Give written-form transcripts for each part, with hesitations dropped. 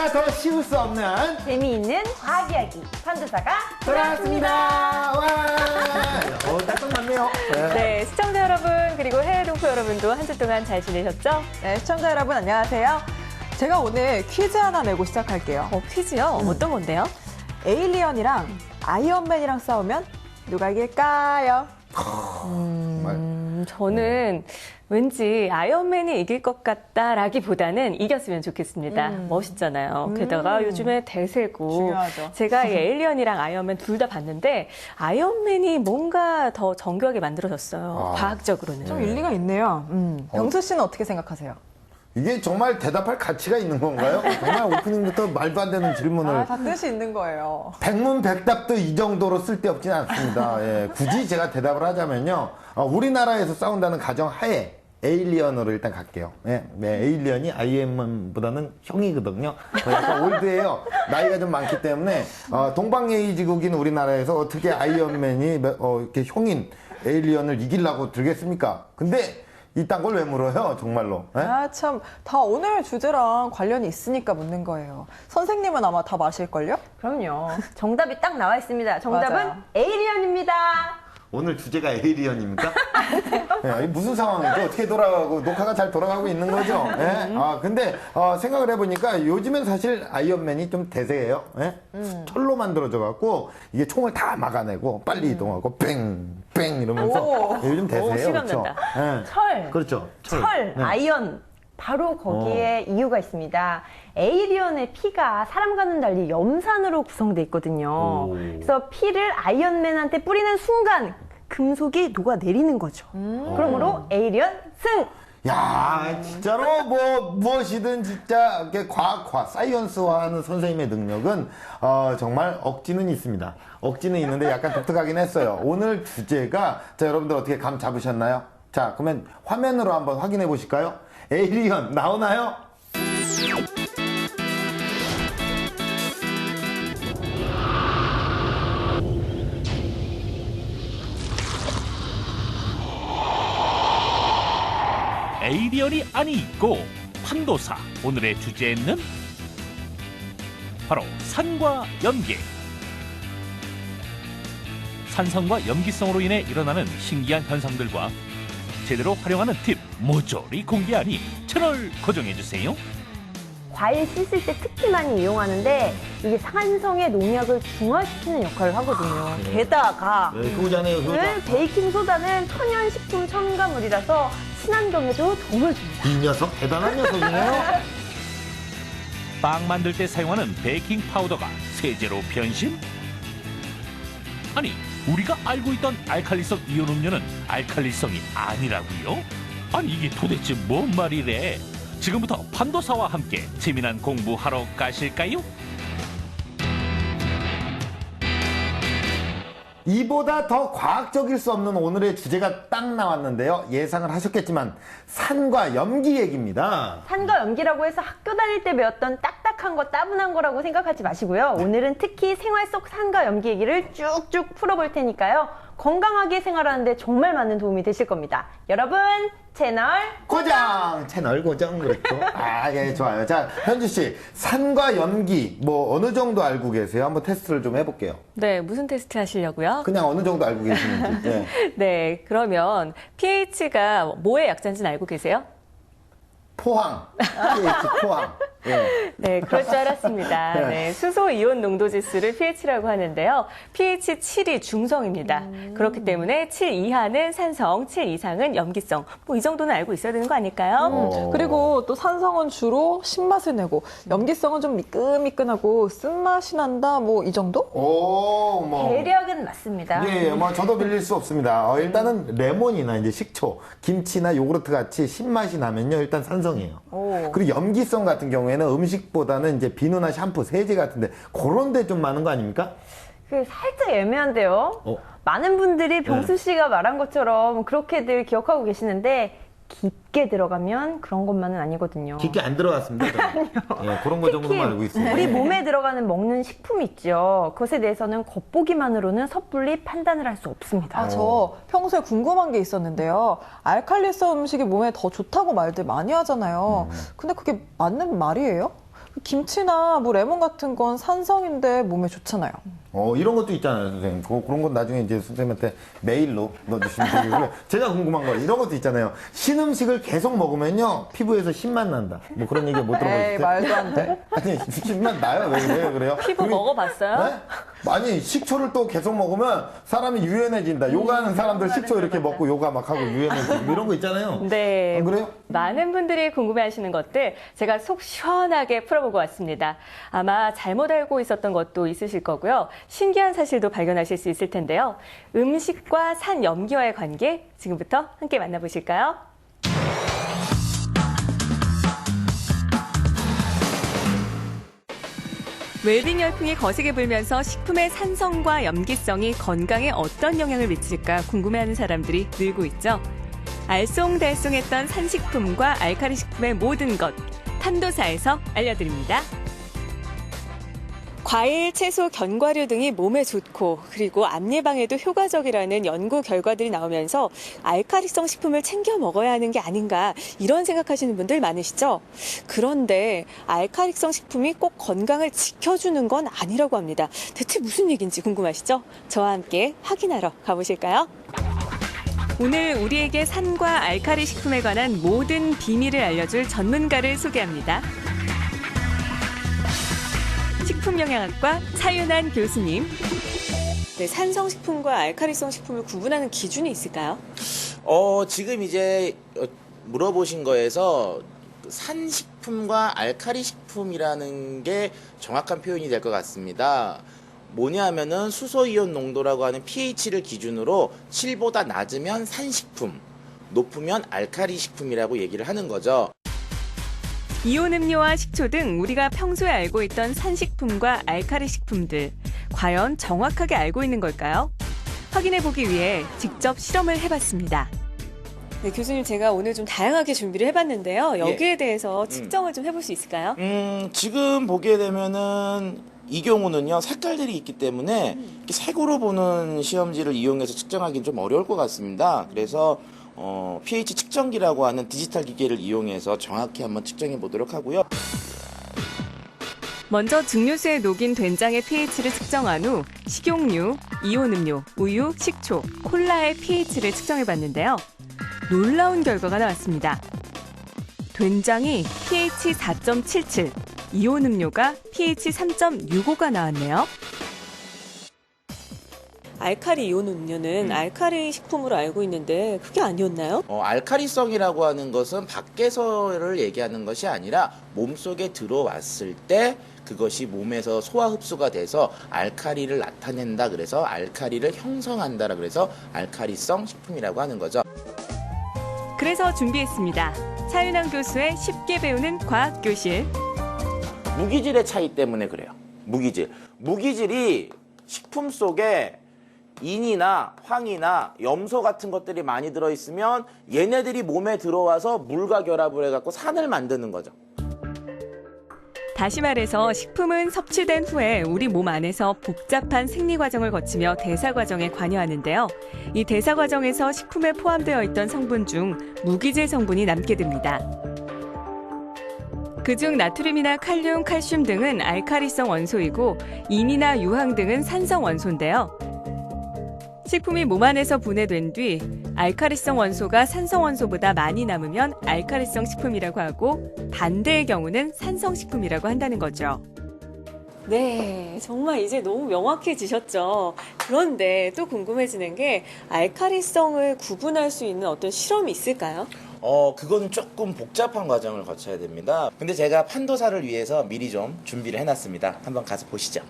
보다 더 쉬울 수 없는 재미있는 과학 이야기 판도사가 돌아왔습니다. 와, 딱 맞네요. 네, 시청자 여러분 그리고 해외 동포 여러분도 한 주 동안 잘 지내셨죠? 네, 시청자 여러분 안녕하세요. 제가 오늘 퀴즈 하나 내고 시작할게요. 퀴즈요? 어떤 건데요? 에일리언이랑 아이언맨이랑 싸우면 누가 이길까요? 저는 왠지 아이언맨이 이길 것 같다라기보다는 이겼으면 좋겠습니다. 멋있잖아요. 게다가 요즘에 대세고 중요하죠. 제가 이 에일리언이랑 아이언맨 둘 다 봤는데 아이언맨이 뭔가 더 정교하게 만들어졌어요. 과학적으로는. 좀 일리가 있네요. 병수 씨는 어떻게 생각하세요? 이게 정말 대답할 가치가 있는 건가요? 정말 오프닝부터 말도 안 되는 질문을. 다 뜻이 있는 거예요. 백문백답도 이 정도로 쓸데없지는 않습니다. 예, 굳이 제가 대답을 하자면요. 우리나라에서 싸운다는 가정하에 에일리언으로 일단 갈게요. 네, 에일리언이 아이언맨보다는 형이거든요. 약간 올드해요. 나이가 좀 많기 때문에 동방예의지국인 우리나라에서 어떻게 아이언맨이 이렇게 형인 에일리언을 이기려고 들겠습니까? 근데 이딴 걸 왜 물어요, 정말로? 네? 참, 다 오늘 주제랑 관련이 있으니까 묻는 거예요. 선생님은 아마 다 마실걸요? 그럼요. 정답이 딱 나와 있습니다. 정답은 맞아요. 에이리언입니다. 오늘 주제가 에일리언입니까? 네, 무슨 상황이죠? 어떻게 돌아가고 녹화가 잘 돌아가고 있는 거죠? 네? 근데 생각을 해보니까 요즘엔 사실 아이언맨이 좀 대세예요. 네? 철로 만들어져 갖고 이게 총을 다 막아내고 빨리 이동하고 뺑뺑 이러면서 요즘 대세예요. 실감난다. 그렇죠? 네. 철. 그렇죠. 철, 네. 아이언. 바로 거기에 이유가 있습니다. 에이리언의 피가 사람과는 달리 염산으로 구성돼 있거든요. 그래서 피를 아이언맨한테 뿌리는 순간 금속이 녹아내리는 거죠. 그러므로 에이리언 승! 야, 진짜로 무엇이든 진짜 이렇게 사이언스화하는 선생님의 능력은 정말 억지는 있습니다. 억지는 있는데 약간 독특하긴 했어요. 오늘 주제가 자, 여러분들 어떻게 감 잡으셨나요? 자, 그러면 화면으로 한번 확인해 보실까요? 에이리언 나오나요? 에이리언이 아니 있고 판도사. 오늘의 주제는 바로 산과 염기. 산성과 염기성으로 인해 일어나는 신기한 현상들과 제대로 활용하는 팁 모조리 공개하니 채널 고정해주세요. 과일 씻을 때 특히 많이 이용하는데 이게 산성의 농약을 중화시키는 역할을 하거든요. 게다가 그거잖아요. 베이킹 소다는 천연식품 첨가물이라서 친환경에도 도움을 줍니다. 이 녀석 대단한 녀석이네요. 빵 만들 때 사용하는 베이킹 파우더가 세제로 변신? 아니, 우리가 알고 있던 알칼리성 이온 음료는 알칼리성이 아니라고요? 아니, 이게 도대체 뭔 말이래? 지금부터 판도사와 함께 재미난 공부하러 가실까요? 이보다 더 과학적일 수 없는 오늘의 주제가 딱 나왔는데요. 예상을 하셨겠지만 산과 염기 얘기입니다. 산과 염기라고 해서 학교 다닐 때 배웠던 딱딱한 거 따분한 거라고 생각하지 마시고요. 오늘은 특히 생활 속 산과 염기 얘기를 쭉쭉 풀어볼 테니까요. 건강하게 생활하는데 정말 많은 도움이 되실 겁니다. 여러분 채널 고정! 채널 고정, 그렇죠. 예, 좋아요. 자, 현주 씨, 산과 염기, 어느 정도 알고 계세요? 한번 테스트를 좀 해볼게요. 네, 무슨 테스트 하시려고요? 그냥 어느 정도 알고 계시는지. 예. 네, 그러면 pH가 뭐의 약자인지는 알고 계세요? 포항. pH 포항. 예. 네, 그럴 줄 알았습니다. 네, 수소 이온 농도 지수를 pH라고 하는데요. pH 7이 중성입니다. 그렇기 때문에 7 이하는 산성, 7 이상은 염기성. 이 정도는 알고 있어야 되는 거 아닐까요? 그리고 또 산성은 주로 신맛을 내고 염기성은 좀 미끈미끈하고 쓴맛이 난다 이 정도? 대략은 맞습니다. 예, 저도 빌릴 수 없습니다. 일단은 레몬이나 이제 식초, 김치나 요구르트 같이 신맛이 나면요, 일단 산성이에요. 그리고 염기성 같은 경우에는 음식보다는 이제 비누나 샴푸, 세제 같은데 그런 데 좀 많은 거 아닙니까? 살짝 애매한데요. 많은 분들이 병수 씨가 말한 것처럼 그렇게들 기억하고 계시는데 깊게 들어가면 그런 것만은 아니거든요. 깊게 안 들어갔습니다. 예, 그런 거 정도만 알고 있어요. 우리 몸에 들어가는 먹는 식품 있죠. 그것에 대해서는 겉보기만으로는 섣불리 판단을 할 수 없습니다. 저 평소에 궁금한 게 있었는데요. 알칼리성 음식이 몸에 더 좋다고 말들 많이 하잖아요. 근데 그게 맞는 말이에요? 김치나 뭐 레몬 같은 건 산성인데 몸에 좋잖아요. 이런 것도 있잖아요, 선생님. 그런 건 나중에 이제 선생님한테 메일로 넣어주시면 되고요. 제가 궁금한 거, 이런 것도 있잖아요. 신음식을 계속 먹으면요, 피부에서 신맛 난다. 뭐 그런 얘기 못 에이, 들어보셨어요? 말도 안 돼. 아니, 신맛 나요? 왜 그래요? 피부 그게- 먹어봤어요? 네? 아니, 식초를 또 계속 먹으면 사람이 유연해진다. 요가하는 사람들 식초 이렇게 먹고 요가 막 하고 유연해지고 이런 거 있잖아요. 네. 안 그래요? 많은 분들이 궁금해하시는 것들 제가 속 시원하게 풀어보고 왔습니다. 아마 잘못 알고 있었던 것도 있으실 거고요. 신기한 사실도 발견하실 수 있을 텐데요. 음식과 산염기와의 관계 지금부터 함께 만나보실까요? 웰빙 열풍이 거세게 불면서 식품의 산성과 염기성이 건강에 어떤 영향을 미칠까 궁금해하는 사람들이 늘고 있죠. 알쏭달쏭했던 산식품과 알칼리 식품의 모든 것, 판도사에서 알려드립니다. 과일, 채소, 견과류 등이 몸에 좋고 그리고 암 예방에도 효과적이라는 연구 결과들이 나오면서 알칼리성 식품을 챙겨 먹어야 하는 게 아닌가 이런 생각하시는 분들 많으시죠? 그런데 알칼리성 식품이 꼭 건강을 지켜주는 건 아니라고 합니다. 대체 무슨 얘기인지 궁금하시죠? 저와 함께 확인하러 가보실까요? 오늘 우리에게 산과 알칼리 식품에 관한 모든 비밀을 알려줄 전문가를 소개합니다. 식품영양학과 차윤환 교수님. 네, 산성식품과 알칼리성 식품을 구분하는 기준이 있을까요? 지금 이제 물어보신 거에서 산식품과 알칼리식품이라는 게 정확한 표현이 될 것 같습니다. 뭐냐면은 수소이온 농도라고 하는 pH를 기준으로 7보다 낮으면 산식품, 높으면 알칼리식품이라고 얘기를 하는 거죠. 이온 음료와 식초 등 우리가 평소에 알고 있던 산식품과 알칼리 식품들, 과연 정확하게 알고 있는 걸까요? 확인해보기 위해 직접 실험을 해봤습니다. 네, 교수님 제가 오늘 좀 다양하게 준비를 해봤는데요. 여기에 대해서 측정을 좀 해볼 수 있을까요? 지금 보게 되면은 이 경우는요, 색깔들이 있기 때문에 이렇게 색으로 보는 시험지를 이용해서 측정하기는 좀 어려울 것 같습니다. 그래서 pH 측정기라고 하는 디지털 기계를 이용해서 정확히 한번 측정해 보도록 하고요. 먼저 증류수에 녹인 된장의 pH를 측정한 후 식용유, 이온 음료, 우유, 식초, 콜라의 pH를 측정해봤는데요. 놀라운 결과가 나왔습니다. 된장이 pH 4.77, 이온 음료가 pH 3.65가 나왔네요. 알칼리 이온 음료는 알칼리 식품으로 알고 있는데 그게 아니었나요? 알칼리성이라고 하는 것은 밖에서를 얘기하는 것이 아니라 몸속에 들어왔을 때 그것이 몸에서 소화 흡수가 돼서 알칼리를 나타낸다. 그래서 알칼리를 형성한다라 그래서 알칼리성 식품이라고 하는 거죠. 그래서 준비했습니다. 차윤환 교수의 쉽게 배우는 과학교실. 무기질의 차이 때문에 그래요. 무기질이 식품 속에 인이나 황이나 염소 같은 것들이 많이 들어있으면 얘네들이 몸에 들어와서 물과 결합을 해갖고 산을 만드는 거죠. 다시 말해서 식품은 섭취된 후에 우리 몸 안에서 복잡한 생리 과정을 거치며 대사 과정에 관여하는데요. 이 대사 과정에서 식품에 포함되어 있던 성분 중 무기질 성분이 남게 됩니다. 그중 나트륨이나 칼륨, 칼슘 등은 알칼리성 원소이고 인이나 유황 등은 산성 원소인데요. 식품이 몸 안에서 분해된 뒤 알칼리성 원소가 산성 원소보다 많이 남으면 알칼리성 식품이라고 하고 반대의 경우는 산성 식품이라고 한다는 거죠. 네, 정말 이제 너무 명확해지셨죠. 그런데 또 궁금해지는 게 알칼리성을 구분할 수 있는 어떤 실험이 있을까요? 그거는 조금 복잡한 과정을 거쳐야 됩니다. 근데 제가 판도사를 위해서 미리 좀 준비를 해놨습니다. 한번 가서 보시죠.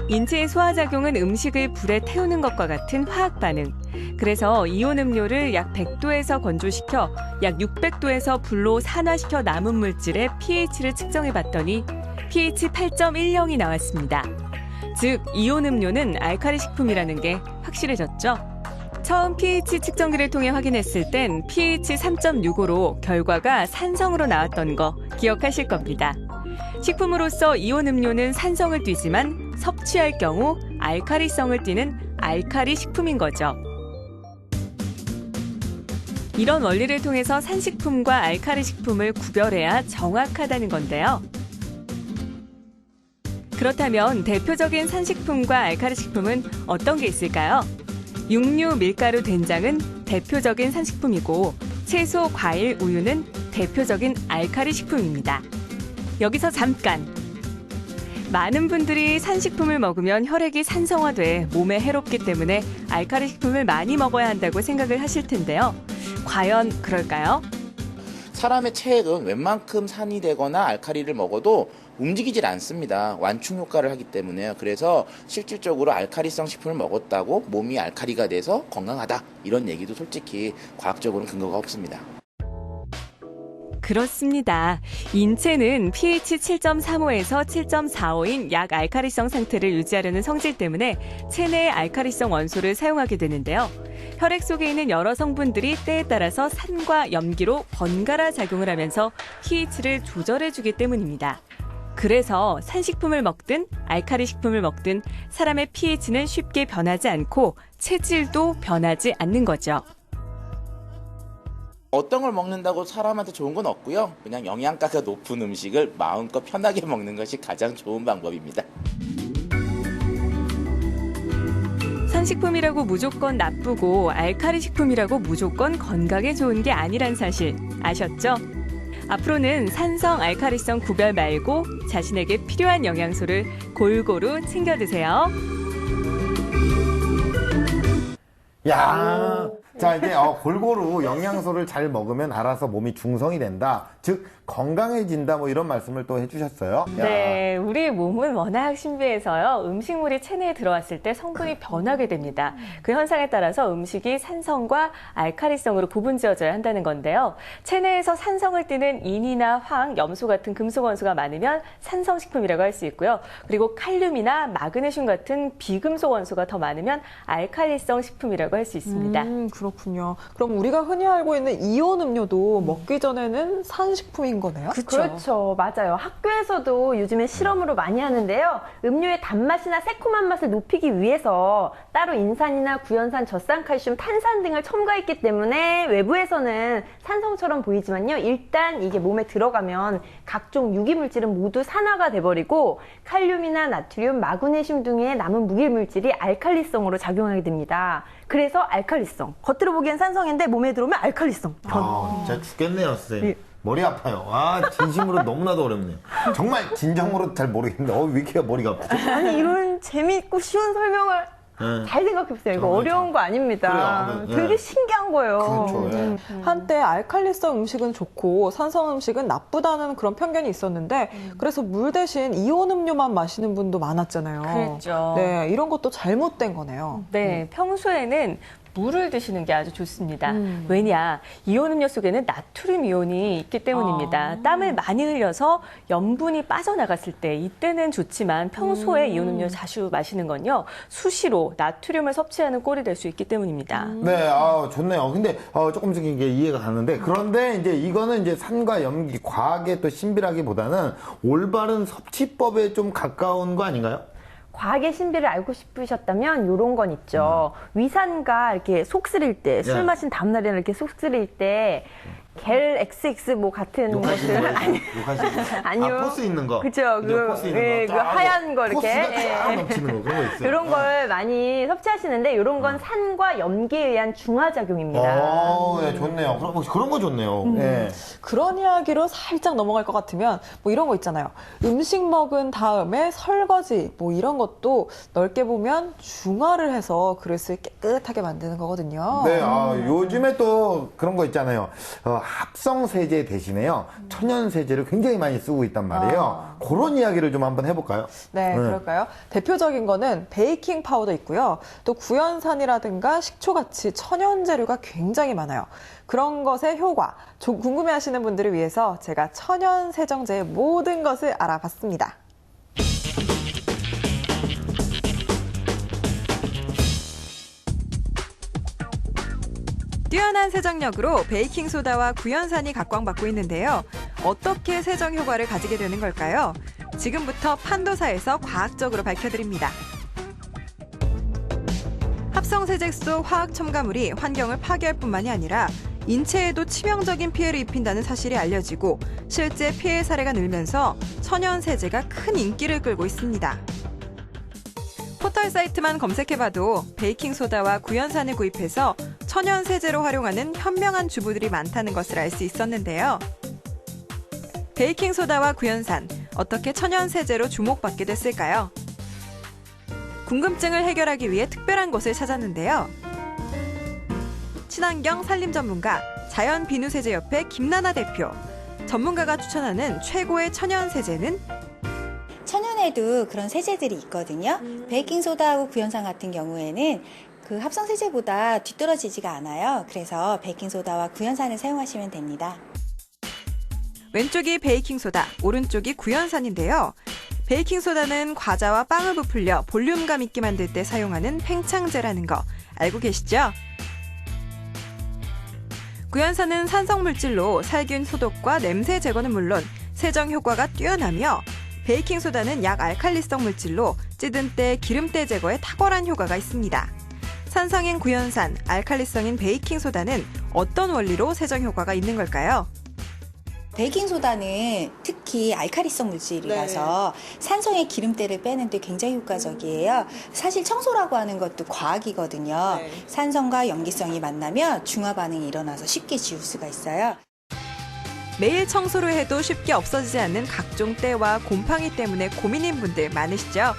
인체의 소화작용은 음식을 불에 태우는 것과 같은 화학 반응. 그래서 이온 음료를 약 100도에서 건조시켜 약 600도에서 불로 산화시켜 남은 물질의 pH를 측정해봤더니 pH 8.10이 나왔습니다. 즉, 이온 음료는 알칼리 식품이라는 게 확실해졌죠. 처음 pH 측정기를 통해 확인했을 땐 pH 3.65로 결과가 산성으로 나왔던 거 기억하실 겁니다. 식품으로서 이온 음료는 산성을 띠지만 섭취할 경우 알칼리성을 띠는 알칼리 식품인 거죠. 이런 원리를 통해서 산식품과 알칼리 식품을 구별해야 정확하다는 건데요. 그렇다면 대표적인 산식품과 알칼리 식품은 어떤 게 있을까요? 육류, 밀가루, 된장은 대표적인 산식품이고 채소, 과일, 우유는 대표적인 알칼리 식품입니다. 여기서 잠깐! 많은 분들이 산식품을 먹으면 혈액이 산성화돼 몸에 해롭기 때문에 알칼리 식품을 많이 먹어야 한다고 생각을 하실 텐데요. 과연 그럴까요? 사람의 체액은 웬만큼 산이 되거나 알칼리를 먹어도 움직이질 않습니다. 완충 효과를 하기 때문에요. 그래서 실질적으로 알칼리성 식품을 먹었다고 몸이 알칼리가 돼서 건강하다 이런 얘기도 솔직히 과학적으로는 근거가 없습니다. 그렇습니다. 인체는 pH 7.35에서 7.45인 약 알칼리성 상태를 유지하려는 성질 때문에 체내의 알칼리성 원소를 사용하게 되는데요. 혈액 속에 있는 여러 성분들이 때에 따라서 산과 염기로 번갈아 작용을 하면서 pH를 조절해주기 때문입니다. 그래서 산식품을 먹든 알칼리 식품을 먹든 사람의 pH는 쉽게 변하지 않고 체질도 변하지 않는 거죠. 어떤 걸 먹는다고 사람한테 좋은 건 없고요. 그냥 영양가가 높은 음식을 마음껏 편하게 먹는 것이 가장 좋은 방법입니다. 산식품이라고 무조건 나쁘고 알칼리 식품이라고 무조건 건강에 좋은 게 아니란 사실 아셨죠? 앞으로는 산성, 알칼리성 구별 말고 자신에게 필요한 영양소를 골고루 챙겨 드세요. 야, 자 이제 골고루 영양소를 잘 먹으면 알아서 몸이 중성이 된다. 즉 건강해진다 뭐 이런 말씀을 또 해주셨어요. 야. 네, 우리 몸은 워낙 신비해서요. 음식물이 체내에 들어왔을 때 성분이 변하게 됩니다. 그 현상에 따라서 음식이 산성과 알칼리성으로 구분지어져야 한다는 건데요. 체내에서 산성을 띠는 인이나 황, 염소 같은 금속 원소가 많으면 산성식품이라고 할 수 있고요. 그리고 칼륨이나 마그네슘 같은 비금속 원소가 더 많으면 알칼리성 식품이라고 할 수 있습니다. 그렇군요. 그럼 우리가 흔히 알고 있는 이온 음료도 먹기 전에는 산식품인 거네요? 그렇죠. 맞아요. 학교에서도 요즘에 실험으로 많이 하는데요. 음료의 단맛이나 새콤한 맛을 높이기 위해서 따로 인산이나 구연산, 젖산칼슘, 탄산 등을 첨가했기 때문에 외부에서는 산성처럼 보이지만요. 일단 이게 몸에 들어가면 각종 유기물질은 모두 산화가 돼버리고 칼륨이나 나트륨, 마그네슘 등의 남은 무기물질이 알칼리성으로 작용하게 됩니다. 그래서 알칼리성. 겉으로 보기엔 산성인데 몸에 들어오면 알칼리성. 진짜 죽겠네요, 선생님. 머리 아파요. 진심으로 너무나도 어렵네요. 정말 진정으로 잘 모르겠는데, 왜 이렇게 머리가 아프죠? 아니, 이런 재밌고 쉬운 설명을 잘 생각해보세요. 이거 어려운 거 아닙니다. 그래요. 되게 신기한 거예요. 그렇죠. 예. 한때 알칼리성 음식은 좋고 산성 음식은 나쁘다는 그런 편견이 있었는데 그래서 물 대신 이온 음료만 마시는 분도 많았잖아요. 그렇죠. 네, 이런 것도 잘못된 거네요. 네, 평소에는 물을 드시는 게 아주 좋습니다. 왜냐, 이온 음료 속에는 나트륨 이온이 있기 때문입니다. 땀을 많이 흘려서 염분이 빠져나갔을 때 이때는 좋지만 평소에 이온 음료 자주 마시는 건요. 수시로 나트륨을 섭취하는 꼴이 될 수 있기 때문입니다. 네, 좋네요. 근데 조금씩 이게 이해가 가는데 그런데 이제 이거는 이제 산과 염기 과학의 또 신비라기보다는 올바른 섭취법에 좀 가까운 거 아닌가요? 과학의 신비를 알고 싶으셨다면 이런 건 있죠. 위산과 이렇게 속 쓰릴 때, 술 마신 다음날에는 이렇게 속 쓰릴 때 겔 XX 뭐 같은 욕하시는 것들 거예요? 욕하시는 거. 아니요. 포스 있는 거. 그죠. 포스 있는 거. 그 하얀 거 이렇게. 포스가 쫙 넘치는 거. 그런 거 있어요. 이런 걸 많이 섭취하시는데 이런 건 산과 염기에 의한 중화작용입니다. 네, 좋네요. 그런 거 좋네요. 네. 그런 이야기로 살짝 넘어갈 것 같으면 뭐 이런 거 있잖아요. 음식 먹은 다음에 설거지 뭐 이런 것도 넓게 보면 중화를 해서 그릇을 깨끗하게 만드는 거거든요. 네, 요즘에 또 그런 거 있잖아요. 합성 세제 대신에요. 천연 세제를 굉장히 많이 쓰고 있단 말이에요. 그런 이야기를 좀 한번 해볼까요? 네, 그럴까요? 대표적인 거는 베이킹 파우더 있고요. 또 구연산이라든가 식초같이 천연 재료가 굉장히 많아요. 그런 것의 효과, 궁금해하시는 분들을 위해서 제가 천연 세정제의 모든 것을 알아봤습니다. 뛰어난 세정력으로 베이킹소다와 구연산이 각광받고 있는데요. 어떻게 세정 효과를 가지게 되는 걸까요? 지금부터 판도사에서 과학적으로 밝혀드립니다. 합성세제 속 화학 첨가물이 환경을 파괴할 뿐만이 아니라 인체에도 치명적인 피해를 입힌다는 사실이 알려지고 실제 피해 사례가 늘면서 천연 세제가 큰 인기를 끌고 있습니다. 포털 사이트만 검색해봐도 베이킹소다와 구연산을 구입해서 천연 세제로 활용하는 현명한 주부들이 많다는 것을 알 수 있었는데요. 베이킹소다와 구연산, 어떻게 천연 세제로 주목받게 됐을까요? 궁금증을 해결하기 위해 특별한 곳을 찾았는데요. 친환경 산림 전문가 자연비누세제협회 김나나 대표. 전문가가 추천하는 최고의 천연 세제는? 천연에도 그런 세제들이 있거든요. 베이킹소다하고 구연산 같은 경우에는 그 합성 세제보다 뒤떨어지지가 않아요. 그래서 베이킹소다와 구연산을 사용하시면 됩니다. 왼쪽이 베이킹소다, 오른쪽이 구연산인데요. 베이킹소다는 과자와 빵을 부풀려 볼륨감 있게 만들 때 사용하는 팽창제라는 거 알고 계시죠? 구연산은 산성물질로 살균 소독과 냄새 제거는 물론 세정 효과가 뛰어나며 베이킹소다는 약알칼리성 물질로 찌든 때 기름때 제거에 탁월한 효과가 있습니다. 산성인 구연산, 알칼리성인 베이킹소다는 어떤 원리로 세정 효과가 있는 걸까요? 베이킹소다는 특히 알칼리성 물질이라서 산성의 기름때를 빼는데 굉장히 효과적이에요. 사실 청소라고 하는 것도 과학이거든요. 산성과 염기성이 만나면 중화 반응이 일어나서 쉽게 지울 수가 있어요. 매일 청소를 해도 쉽게 없어지지 않는 각종 때와 곰팡이 때문에 고민인 분들 많으시죠?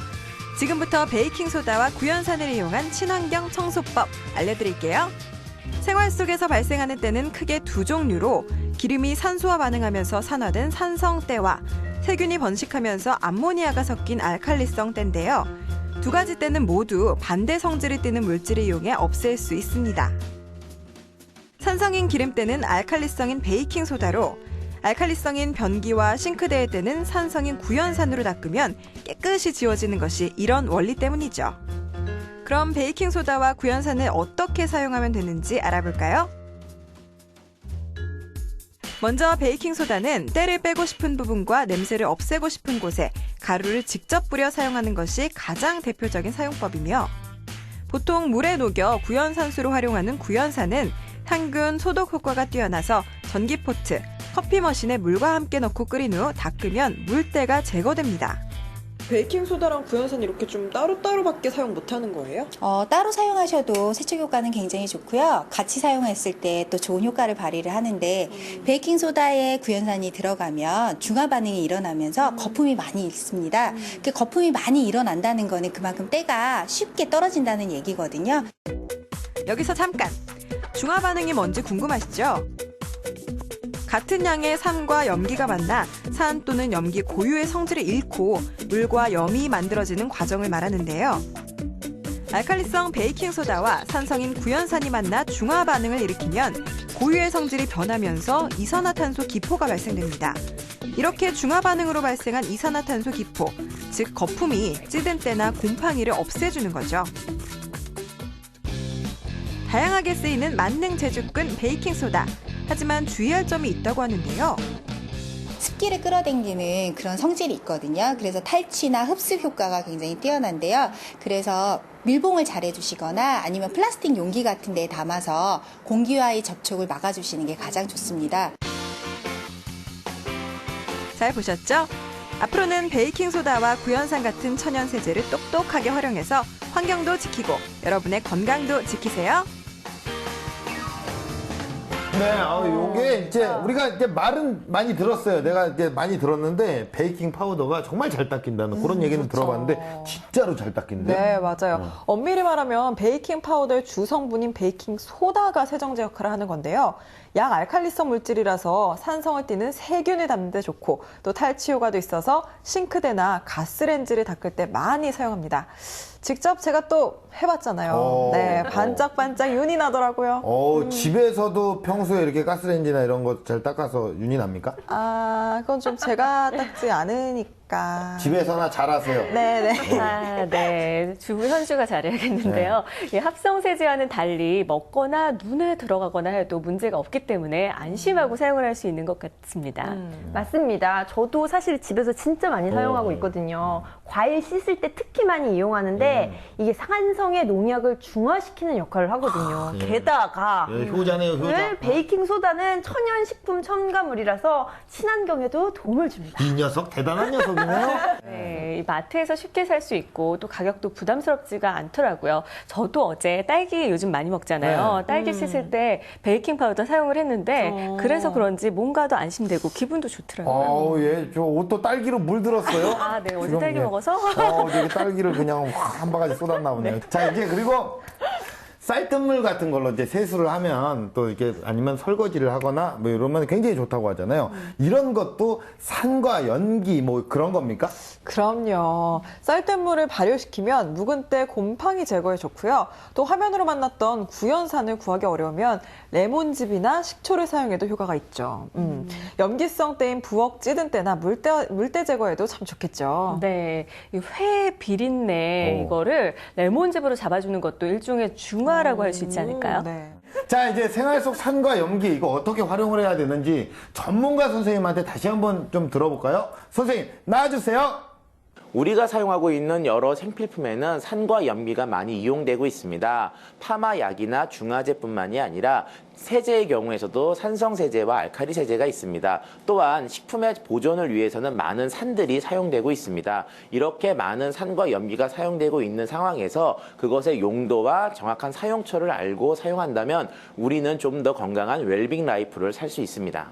지금부터 베이킹소다와 구연산을 이용한 친환경 청소법 알려드릴게요. 생활 속에서 발생하는 때는 크게 두 종류로 기름이 산소와 반응하면서 산화된 산성 때와 세균이 번식하면서 암모니아가 섞인 알칼리성 때인데요. 두 가지 때는 모두 반대 성질을 띠는 물질을 이용해 없앨 수 있습니다. 산성인 기름때는 알칼리성인 베이킹소다로, 알칼리성인 변기와 싱크대의 때는 산성인 구연산으로 닦으면 깨끗이 지워지는 것이 이런 원리 때문이죠. 그럼 베이킹소다와 구연산을 어떻게 사용하면 되는지 알아볼까요? 먼저 베이킹소다는 때를 빼고 싶은 부분과 냄새를 없애고 싶은 곳에 가루를 직접 뿌려 사용하는 것이 가장 대표적인 사용법이며, 보통 물에 녹여 구연산수로 활용하는 구연산은 항균 소독 효과가 뛰어나서 전기포트, 커피 머신에 물과 함께 넣고 끓인 후 닦으면 물때가 제거됩니다. 베이킹소다랑 구연산 이렇게 좀 따로따로밖에 사용 못하는 거예요? 따로 사용하셔도 세척 효과는 굉장히 좋고요. 같이 사용했을 때 또 좋은 효과를 발휘를 하는데 베이킹소다에 구연산이 들어가면 중화 반응이 일어나면서 거품이 많이 있습니다. 그 거품이 많이 일어난다는 거는 그만큼 때가 쉽게 떨어진다는 얘기거든요. 여기서 잠깐! 중화 반응이 뭔지 궁금하시죠? 같은 양의 산과 염기가 만나 산 또는 염기 고유의 성질을 잃고 물과 염이 만들어지는 과정을 말하는데요. 알칼리성 베이킹소다와 산성인 구연산이 만나 중화 반응을 일으키면 고유의 성질이 변하면서 이산화탄소 기포가 발생됩니다. 이렇게 중화 반응으로 발생한 이산화탄소 기포, 즉 거품이 찌든 때나 곰팡이를 없애주는 거죠. 다양하게 쓰이는 만능 제주꾼 베이킹소다. 하지만 주의할 점이 있다고 하는데요. 습기를 끌어당기는 그런 성질이 있거든요. 그래서 탈취나 흡습 효과가 굉장히 뛰어난데요. 그래서 밀봉을 잘 해주시거나 아니면 플라스틱 용기 같은 데에 담아서 공기와의 접촉을 막아주시는 게 가장 좋습니다. 잘 보셨죠? 앞으로는 베이킹소다와 구연산 같은 천연 세제를 똑똑하게 활용해서 환경도 지키고 여러분의 건강도 지키세요. 네, 요게 이제 우리가 이제 말은 많이 들었어요. 내가 이제 많이 들었는데 베이킹 파우더가 정말 잘 닦인다는 그런 얘기는 들어봤는데 진짜로 잘 닦인대. 네, 맞아요. 엄밀히 말하면 베이킹 파우더의 주성분인 베이킹 소다가 세정제 역할을 하는 건데요. 약알칼리성 물질이라서 산성을 띠는 세균을 담는 데 좋고 또 탈취 효과도 있어서 싱크대나 가스레인지를 닦을 때 많이 사용합니다. 직접 제가 또 해봤잖아요. 네, 반짝반짝 윤이 나더라고요. 집에서도 평소에 이렇게 가스레인지나 이런 거 잘 닦아서 윤이 납니까? 그건 좀 제가 닦지 않으니까. 않을까. 집에서나 잘하세요. 네네. 아, 네. 주부 현주가 잘해야겠는데요. 이 합성 세제와는 달리 먹거나 눈에 들어가거나 해도 문제가 없기 때문에 안심하고 사용을 할 수 있는 것 같습니다. 맞습니다. 저도 사실 집에서 진짜 많이 사용하고 있거든요. 과일 씻을 때 특히 많이 이용하는데 이게 산성의 농약을 중화시키는 역할을 하거든요. 게다가 효자네요, 효자. 네, 베이킹 소다는 천연식품 첨가물이라서 친환경에도 도움을 줍니다. 이 녀석 대단한 녀석이네요. 네, 이 마트에서 쉽게 살 수 있고 또 가격도 부담스럽지가 않더라고요. 저도 어제 딸기 요즘 많이 먹잖아요. 네. 딸기 씻을 때 베이킹 파우더 사용을 했는데 그래서 그런지 뭔가 더 안심되고 기분도 좋더라고요. 예, 저 옷도 딸기로 물들었어요. 아, 네, 어제 지금, 딸기 예. 먹어서. 저기 딸기를 그냥 확 한 바가지 쏟았나 보네요. 자, 이제 그리고 쌀뜨물 같은 걸로 이제 세수를 하면 또 이렇게 아니면 설거지를 하거나 뭐 이러면 굉장히 좋다고 하잖아요. 이런 것도 산과 연기 뭐 그런 겁니까? 그럼요. 쌀뜨물을 발효시키면 묵은 때 곰팡이 제거에 좋고요. 또 화면으로 만났던 구연산을 구하기 어려우면 레몬즙이나 식초를 사용해도 효과가 있죠. 염기성 때인 부엌 찌든 때나 물때 제거에도 참 좋겠죠. 네, 이 회 비린내 이거를 레몬즙으로 잡아주는 것도 일종의 중화라고 할 수 있지 않을까요? 네. 자, 이제 생활 속 산과 염기 이거 어떻게 활용을 해야 되는지 전문가 선생님한테 다시 한번 좀 들어볼까요? 선생님 나와주세요. 우리가 사용하고 있는 여러 생필품에는 산과 염기가 많이 이용되고 있습니다. 파마약이나 중화제뿐만이 아니라 세제의 경우에서도 산성세제와 알칼리 세제가 있습니다. 또한 식품의 보존을 위해서는 많은 산들이 사용되고 있습니다. 이렇게 많은 산과 염기가 사용되고 있는 상황에서 그것의 용도와 정확한 사용처를 알고 사용한다면 우리는 좀 더 건강한 웰빙 라이프를 살 수 있습니다.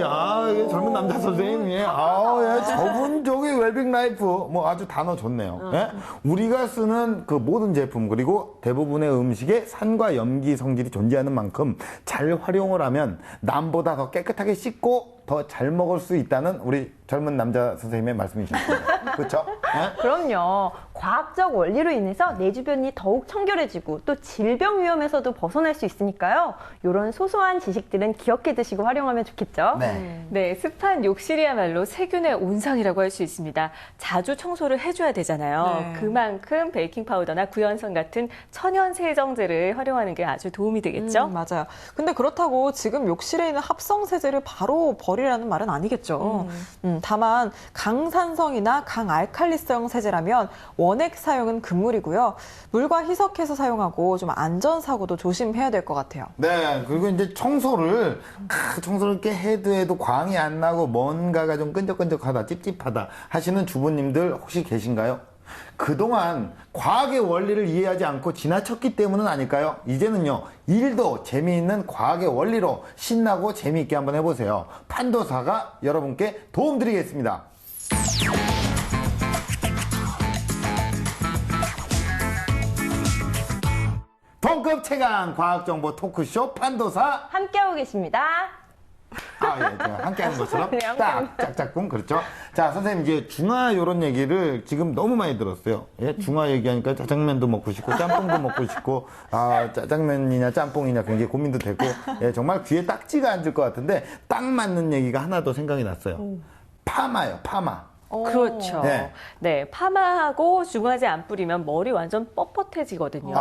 야, 이게 젊은 남자 선생님이, 예, 저분 저기 웰빙 라이프, 뭐 아주 단어 좋네요. 예? 우리가 쓰는 그 모든 제품, 그리고 대부분의 음식에 산과 염기 성질이 존재하는 만큼 잘 활용을 하면 남보다 더 깨끗하게 씻고 더 잘 먹을 수 있다는 우리 젊은 남자 선생님의 말씀이셨습니다. 그렇죠? 예? 그럼요. 과학적 원리로 인해서 내 주변이 더욱 청결해지고 또 질병 위험에서도 벗어날 수 있으니까요. 이런 소소한 지식들은 기억해 두시고 활용하면 좋겠죠. 네. 네, 습한 욕실이야말로 세균의 온상이라고 할 수 있습니다. 자주 청소를 해줘야 되잖아요. 네. 그만큼 베이킹 파우더나 구연산 같은 천연 세정제를 활용하는 게 아주 도움이 되겠죠. 맞아요. 근데 그렇다고 지금 욕실에 있는 합성 세제를 바로 버리라는 말은 아니겠죠. 다만 강산성이나 강알칼리성 세제라면 원액 사용은 금물이고요. 물과 희석해서 사용하고 좀 안전사고도 조심해야 될 것 같아요. 네, 그리고 이제 청소를 이렇게 해도 광이 안 나고 뭔가가 좀 끈적끈적하다, 찝찝하다 하시는 주부님들 혹시 계신가요? 그동안 과학의 원리를 이해하지 않고 지나쳤기 때문은 아닐까요? 이제는요, 일도 재미있는 과학의 원리로 신나고 재미있게 한번 해보세요. 판도사가 여러분께 도움드리겠습니다. 동급 최강 과학정보 토크쇼 판도사. 함께하고 계십니다. 제가 함께하는 것처럼 네, 딱 짝짝꿍 그렇죠. 자, 선생님 이제 중화 이런 얘기를 지금 너무 많이 들었어요. 예, 중화 얘기하니까 짜장면도 먹고 싶고 짬뽕도 먹고 싶고 짜장면이냐 짬뽕이냐 굉장히 고민도 되고 예, 정말 귀에 딱지가 앉을 것 같은데 딱 맞는 얘기가 하나 더 생각이 났어요. 파마요, 파마. 그렇죠. 네. 네, 파마하고 중화제 안 뿌리면 머리 완전 뻣뻣해지거든요.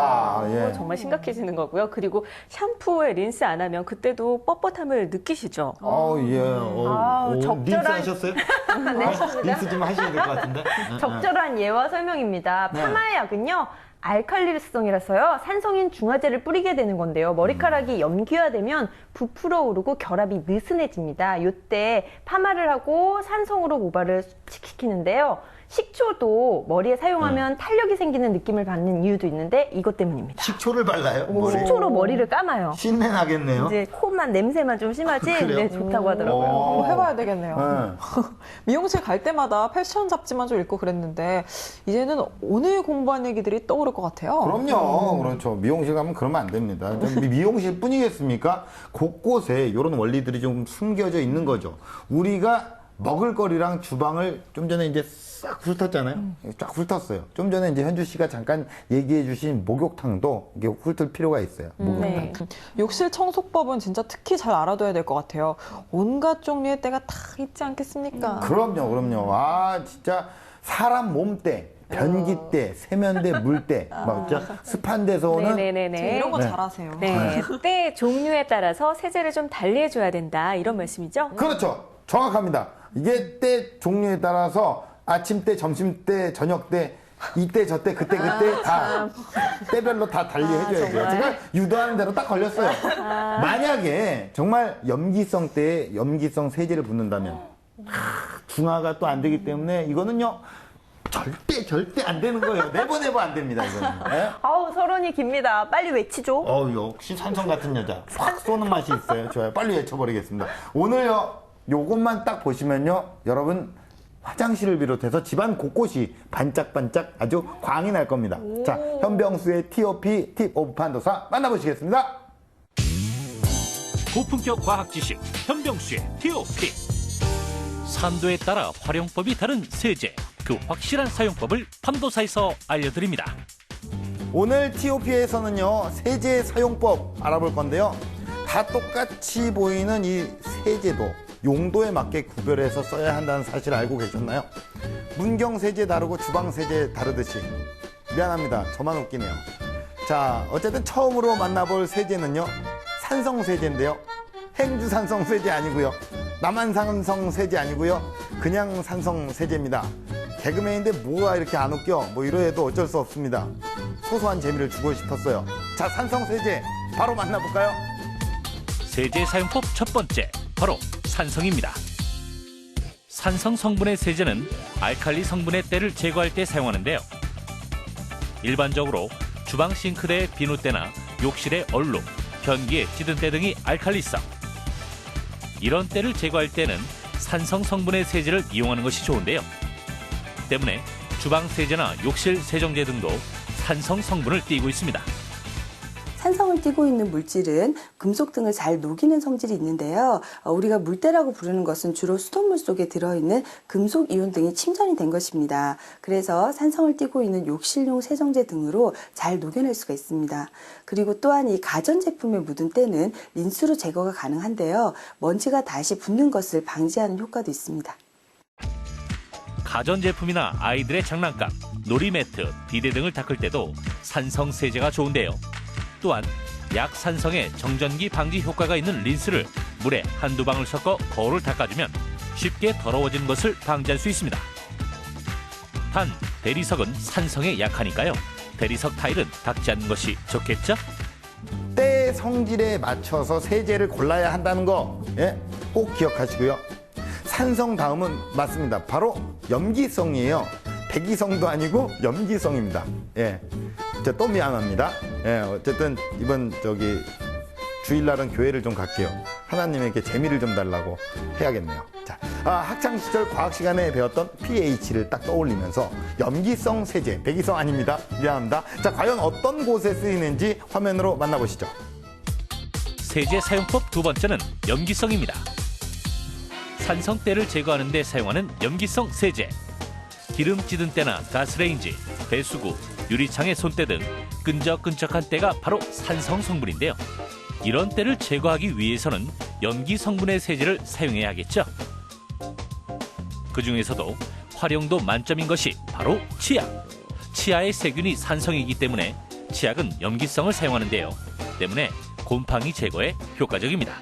예. 정말 심각해지는 거고요. 그리고 샴푸에 린스 안 하면 그때도 뻣뻣함을 느끼시죠? 린스 적절한- 하셨어요? 린스 좀 하셔야 될 것 같은데. 적절한 예와 설명입니다. 네. 파마약은요. 알칼리성이라서요. 산성인 중화제를 뿌리게 되는 건데요. 머리카락이 염기화되면 부풀어 오르고 결합이 느슨해집니다. 이때 파마를 하고 산성으로 모발을 시키는데요. 식초도 머리에 사용하면 탄력이 생기는 느낌을 받는 이유도 있는데 이것 때문입니다. 식초를 발라요? 머리? 식초로 머리를 감아요. 신내 나겠네요. 이제 코만 냄새만 좀 심하지 그래요? 네, 좋다고 하더라고요. 한번 해봐야 되겠네요. 네. 미용실 갈 때마다 패션 잡지만 좀 읽고 그랬는데 이제는 오늘 공부한 얘기들이 떠오를 것 같아요. 그럼요. 그렇죠. 미용실 가면 그러면 안 됩니다. 미용실 뿐이겠습니까? 곳곳에 이런 원리들이 좀 숨겨져 있는 거죠. 우리가 먹을거리랑 주방을 좀 전에 이제 싹 훑었잖아요. 쫙 훑었어요. 좀 전에 이제 현주 씨가 잠깐 얘기해 주신 목욕탕도 이게 훑을 필요가 있어요. 목욕탕. 네. 욕실 청소법은 진짜 특히 잘 알아둬야 될 것 같아요. 온갖 종류의 때가 다 있지 않겠습니까? 그럼요. 아, 진짜 사람 몸때, 변기때, 세면대, 물때, 막 진짜 습한 데서 오는 네네네. 이런 거 네. 잘하세요. 네, 때 종류에 따라서 세제를 좀 달리해줘야 된다 이런 말씀이죠? 그렇죠. 정확합니다. 이게 때 종류에 따라서 아침 때, 점심 때, 저녁 때, 이때, 저때, 그때 다 때별로 다 달리해줘야 돼요. 제가 유도하는 대로 딱 걸렸어요. 만약에 정말 염기성 때에 염기성 세제를 붓는다면 중화가 또 안 되기 때문에 이거는요 절대 안 되는 거예요. 네버 안 됩니다. 이거는. 예? 아우, 서론이 깁니다. 빨리 외치죠. 역시 산성 같은 여자. 확 쏘는 맛이 있어요. 좋아요. 빨리 외쳐버리겠습니다. 오늘요, 요것만 딱 보시면요, 여러분, 화장실을 비롯해서 집안 곳곳이 반짝반짝 아주 광이 날 겁니다. 자, 현병수의 TOP 팁 오브 판도사 만나보시겠습니다. 고품격 과학 지식 현병수의 TOP. 산도에 따라 활용법이 다른 세제, 그 확실한 사용법을 판도사에서 알려드립니다. 오늘 TOP에서는요, 세제 사용법 알아볼 건데요. 다 똑같이 보이는 이 세제도 용도에 맞게 구별해서 써야 한다는 사실 알고 계셨나요? 문경 세제 다르고 주방 세제 다르듯이. 미안합니다. 저만 웃기네요. 자, 어쨌든 처음으로 만나볼 세제는요, 산성 세제인데요. 행주 산성 세제 아니고요. 남한산성 세제 아니고요. 그냥 산성 세제입니다. 개그맨인데 뭐가 이렇게 안 웃겨? 뭐 이러해도 어쩔 수 없습니다. 소소한 재미를 주고 싶었어요. 자, 산성 세제 바로 만나볼까요? 세제 사용법 첫 번째, 바로 산성입니다. 산성 성분의 세제는 알칼리 성분의 때를 제거할 때 사용하는데요. 일반적으로 주방 싱크대의 비누때나 욕실의 얼룩, 변기의 찌든 때 등이 알칼리성. 이런 때를 제거할 때는 산성 성분의 세제를 이용하는 것이 좋은데요. 때문에 주방 세제나 욕실 세정제 등도 산성 성분을 띠고 있습니다. 산성을 띠고 있는 물질은 금속 등을 잘 녹이는 성질이 있는데요. 우리가 물때라고 부르는 것은 주로 수돗물 속에 들어있는 금속 이온 등이 침전이 된 것입니다. 그래서 산성을 띠고 있는 욕실용 세정제 등으로 잘 녹여낼 수가 있습니다. 그리고 또한 이 가전제품에 묻은 때는 린스로 제거가 가능한데요. 먼지가 다시 붙는 것을 방지하는 효과도 있습니다. 가전제품이나 아이들의 장난감, 놀이매트, 비데 등을 닦을 때도 산성 세제가 좋은데요. 또한 약산성의 정전기 방지 효과가 있는 린스를 물에 한두 방울 섞어 거울을 닦아주면 쉽게 더러워지는 것을 방지할 수 있습니다. 단, 대리석은 산성에 약하니까요. 대리석 타일은 닦지 않는 것이 좋겠죠? 때의 성질에 맞춰서 세제를 골라야 한다는 거, 예? 꼭 기억하시고요. 산성 다음은 맞습니다. 바로 염기성이에요. 백이성도 아니고 염기성입니다. 예. 진짜 또 미안합니다. 예. 어쨌든 이번 주일날은 교회를 좀 갈게요. 하나님에게 재미를 좀 달라고 해야겠네요. 자, 학창 시절 과학 시간에 배웠던 pH를 딱 떠올리면서 염기성 세제, 백이성 아닙니다. 미안합니다. 자, 과연 어떤 곳에 쓰이는지 화면으로 만나보시죠. 세제 사용법 두 번째는 염기성입니다. 산성때를 제거하는 데 사용하는 염기성 세제. 기름 찌든 때나 가스레인지, 배수구, 유리창의 손때 등 끈적끈적한 때가 바로 산성 성분인데요. 이런 때를 제거하기 위해서는 염기 성분의 세제를 사용해야 하겠죠. 그 중에서도 활용도 만점인 것이 바로 치약. 치아의 세균이 산성이기 때문에 치약은 염기성을 사용하는데요. 때문에 곰팡이 제거에 효과적입니다.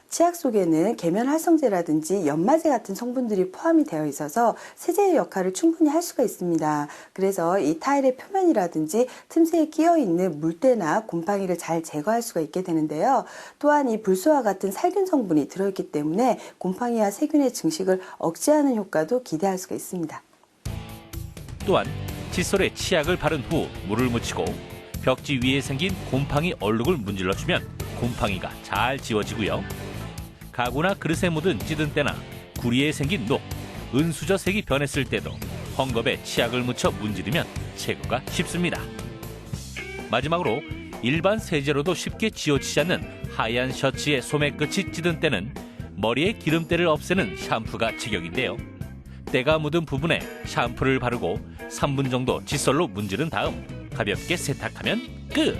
치약 속에는 계면활성제라든지 연마제 같은 성분들이 포함이 되어 있어서 세제의 역할을 충분히 할 수가 있습니다. 그래서 이 타일의 표면이라든지 틈새에 끼어 있는 물때나 곰팡이를 잘 제거할 수가 있게 되는데요. 또한 이 불소와 같은 살균 성분이 들어있기 때문에 곰팡이와 세균의 증식을 억제하는 효과도 기대할 수가 있습니다. 또한 칫솔에 치약을 바른 후 물을 묻히고 벽지 위에 생긴 곰팡이 얼룩을 문질러주면 곰팡이가 잘 지워지고요. 가구나 그릇에 묻은 찌든 때나 구리에 생긴 녹, 은수저 색이 변했을 때도 헝겊에 치약을 묻혀 문지르면 제거가 쉽습니다. 마지막으로 일반 세제로도 쉽게 지워지지 않는 하얀 셔츠의 소매 끝이 찌든 때는 머리에 기름때를 없애는 샴푸가 제격인데요. 때가 묻은 부분에 샴푸를 바르고 3분 정도 칫솔로 문지른 다음 가볍게 세탁하면 끝!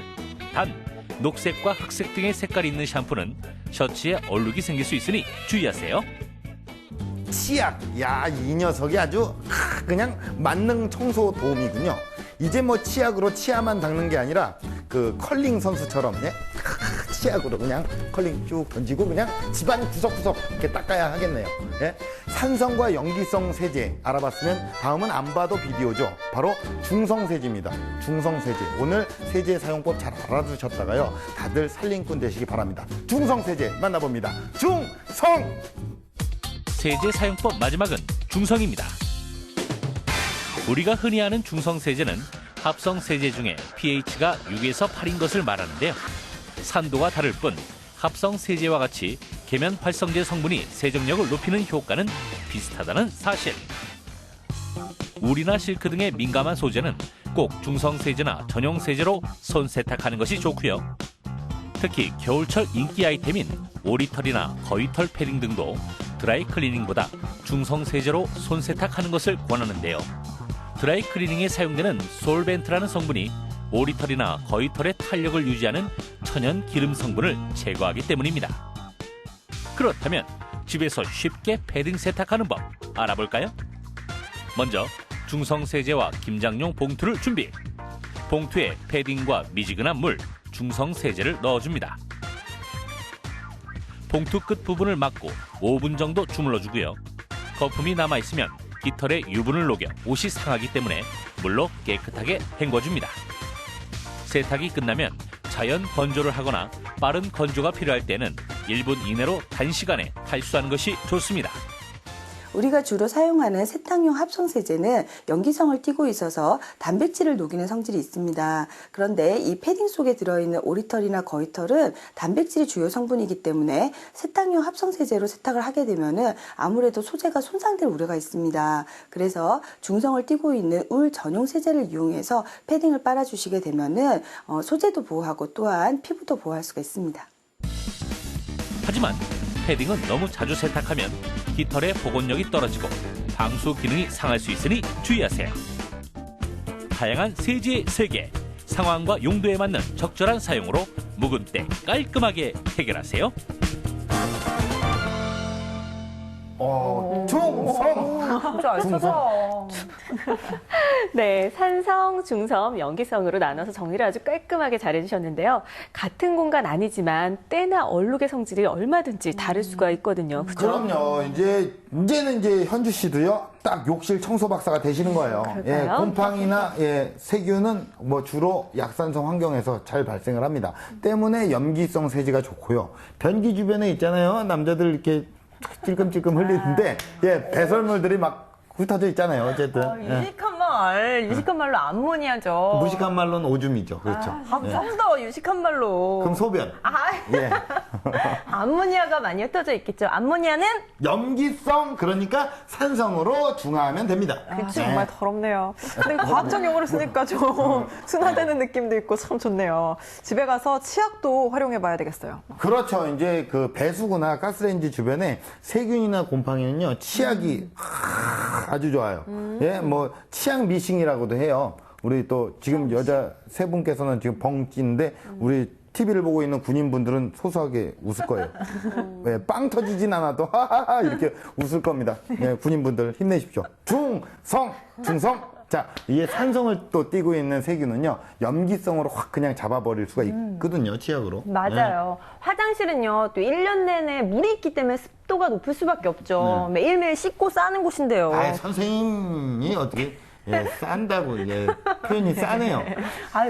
단, 녹색과 흑색 등의 색깔이 있는 샴푸는 셔츠에 얼룩이 생길 수 있으니 주의하세요. 치약. 야, 이 녀석이 아주 그냥 만능 청소 도움이군요. 이제 뭐 치약으로 치아만 닦는 게 아니라 그 컬링 선수처럼 예? 치약으로 그냥 컬링 쭉 던지고 그냥 집안 구석구석 이렇게 닦아야 하겠네요. 예? 산성과 염기성 세제 알아봤으면 다음은 안 봐도 비디오죠. 바로 중성세제입니다. 중성세제. 오늘 세제 사용법 잘 알아두셨다가요. 다들 살림꾼 되시기 바랍니다. 중성세제 만나봅니다. 중성! 세제 사용법 마지막은 중성입니다. 우리가 흔히 아는 중성세제는 합성세제 중에 pH가 6에서 8인 것을 말하는데요. 산도가 다를 뿐 합성세제와 같이 계면 활성제 성분이 세정력을 높이는 효과는 비슷하다는 사실. 울이나 실크 등의 민감한 소재는 꼭 중성세제나 전용세제로 손 세탁하는 것이 좋고요. 특히 겨울철 인기 아이템인 오리털이나 거위털 패딩 등도 드라이 클리닝보다 중성세제로 손 세탁하는 것을 권하는데요. 드라이 클리닝에 사용되는 솔벤트라는 성분이 오리털이나 거위털의 탄력을 유지하는 천연 기름 성분을 제거하기 때문입니다. 그렇다면 집에서 쉽게 패딩 세탁하는 법 알아볼까요? 먼저 중성세제와 김장용 봉투를 준비. 봉투에 패딩과 미지근한 물, 중성세제를 넣어줍니다. 봉투 끝 부분을 막고 5분 정도 주물러주고요. 거품이 남아있으면 깃털에 유분을 녹여 옷이 상하기 때문에 물로 깨끗하게 헹궈줍니다. 세탁이 끝나면 자연 건조를 하거나 빠른 건조가 필요할 때는 1분 이내로 단시간에 탈수하는 것이 좋습니다. 우리가 주로 사용하는 세탁용 합성세제는 염기성을 띠고 있어서 단백질을 녹이는 성질이 있습니다. 그런데 이 패딩 속에 들어있는 오리털이나 거위털은 단백질이 주요 성분이기 때문에 세탁용 합성세제로 세탁을 하게 되면 아무래도 소재가 손상될 우려가 있습니다. 그래서 중성을 띠고 있는 울 전용 세제를 이용해서 패딩을 빨아주시게 되면 소재도 보호하고 또한 피부도 보호할 수가 있습니다. 하지만 패딩은 너무 자주 세탁하면 깃털의 복원력이 떨어지고 방수 기능이 상할 수 있으니 주의하세요. 다양한 세제의 세계, 상황과 용도에 맞는 적절한 사용으로 묵은 때 깔끔하게 해결하세요. 중성! 중성. 네, 산성, 중성, 염기성으로 나눠서 정리를 아주 깔끔하게 잘 해주셨는데요. 같은 공간 아니지만 때나 얼룩의 성질이 얼마든지 다를 수가 있거든요. 그죠? 그럼요. 이제는 현주 씨도요. 딱 욕실 청소 박사가 되시는 거예요. 예, 그럴까요? 곰팡이나 세균은 뭐 주로 약산성 환경에서 잘 발생을 합니다. 때문에 염기성 세제가 좋고요. 변기 주변에 있잖아요. 남자들 이렇게 찔끔찔끔 흘리는데 배설물들이 막 훑어져 있잖아요. 어쨌든. 유식한 말로 암모니아죠. 무식한 말로는 오줌이죠. 그렇죠. 좀 더 유식한 말로. 그럼 소변. 예. 암모니아가 많이 흩어져 있겠죠. 암모니아는 염기성, 그러니까 산성으로 중화하면 됩니다. 정말 더럽네요. 근데 과학적 용어를 쓰니까 좀 순화되는 느낌도 있고 참 좋네요. 집에 가서 치약도 활용해 봐야 되겠어요. 그렇죠. 이제 그 배수구나 가스레인지 주변에 세균이나 곰팡이는요, 치약이 아주 좋아요. 예, 뭐, 치약 미싱이라고도 해요. 우리 또 지금 여자 세 분께서는 지금 벙찐인데 우리 TV를 보고 있는 군인분들은 소소하게 웃을 거예요. 예, 빵 터지진 않아도 하하하 이렇게 웃을 겁니다. 예, 군인분들 힘내십시오. 중성. 자, 이게 산성을 또 띠고 있는 세균은요, 염기성으로 확 그냥 잡아버릴 수가 있거든요, 치약으로. 맞아요. 화장실은요, 또 1년 내내 물이 있기 때문에 습도가 높을 수밖에 없죠. 매일매일 씻고 싸는 곳인데요. 선생님이 어떻게, 싼다고, 표현이 싸네요.